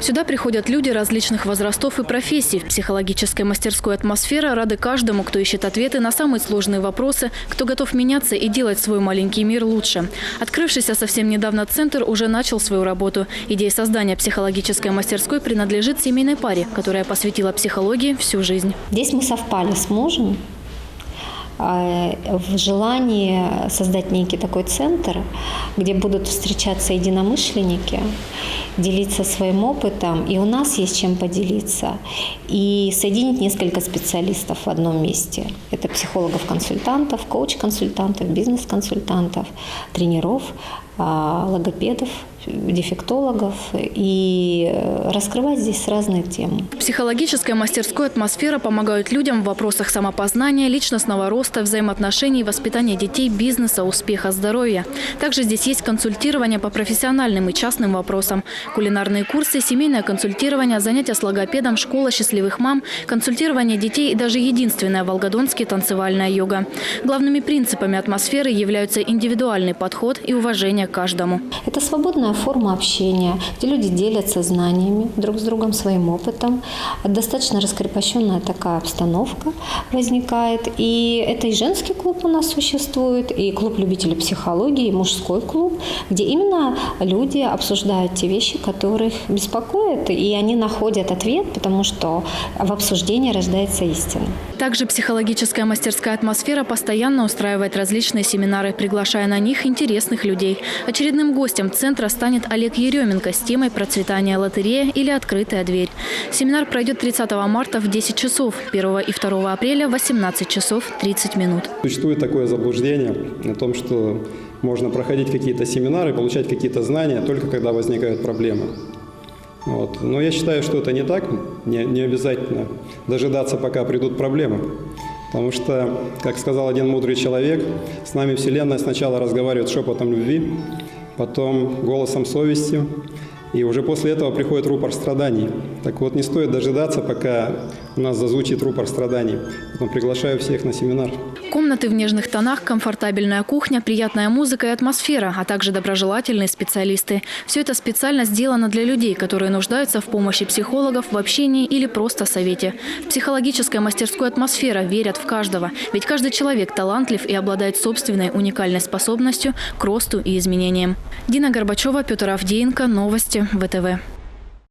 Сюда приходят люди различных возрастов и профессий. В психологической мастерской «Атмосфера» рады каждому, кто ищет ответы на самые сложные вопросы, кто готов меняться и делать свой маленький мир лучше. Открывшийся совсем недавно центр уже начал свою работу. Идея создания психологической мастерской принадлежит семейной паре, которая посвятила психологии всю жизнь. Здесь мы совпали с мужем в желании создать некий такой центр, где будут встречаться единомышленники, делиться своим опытом, и у нас есть чем поделиться, и соединить несколько специалистов в одном месте. Это психологов-консультантов, коуч-консультантов, бизнес-консультантов, тренеров, логопедов, дефектологов, и раскрывать здесь разные темы. В психологической мастерской «Атмосфера» помогают людям в вопросах самопознания, личностного роста, взаимоотношений, воспитания детей, бизнеса, успеха, здоровья. Также здесь есть консультирование по профессиональным и частным вопросам, кулинарные курсы, семейное консультирование, занятия с логопедом, школа счастливых мам, консультирование детей и даже единственная в Волгодонске танцевальная йога. Главными принципами «Атмосферы» являются индивидуальный подход и уважение к каждому. Это свободная форма общения, где люди делятся знаниями друг с другом, своим опытом. Достаточно раскрепощенная такая обстановка возникает. И это и женский клуб у нас существует, и клуб любителей психологии, и мужской клуб, где именно люди обсуждают те вещи, которые их беспокоят, и они находят ответ, потому что в обсуждении рождается истина. Также психологическая мастерская «Атмосфера» постоянно устраивает различные семинары, приглашая на них интересных людей. Очередным гостем центра станет Олег Еременко с темой «Процветание лотерея» или «Открытая дверь». Семинар пройдет 30 марта в 10 часов, 1 и 2 апреля в 18 часов 30 минут. Существует такое заблуждение о том, что можно проходить какие-то семинары, получать какие-то знания только когда возникают проблемы. Но я считаю, что это не так, не обязательно дожидаться, пока придут проблемы. Потому что, как сказал один мудрый человек, с нами Вселенная сначала разговаривает шепотом любви, потом голосом совести, и уже после этого приходит рупор страданий. Так вот, не стоит дожидаться, пока у нас зазвучит рупор страданий. Поэтому приглашаю всех на семинар. Комнаты в нежных тонах, комфортабельная кухня, приятная музыка и атмосфера, а также доброжелательные специалисты. Все это специально сделано для людей, которые нуждаются в помощи психологов, в общении или просто совете. В психологической мастерской «Атмосфера» верят в каждого, ведь каждый человек талантлив и обладает собственной уникальной способностью к росту и изменениям. Дина Горбачева, Петр Авдеенко, Новости ВТВ.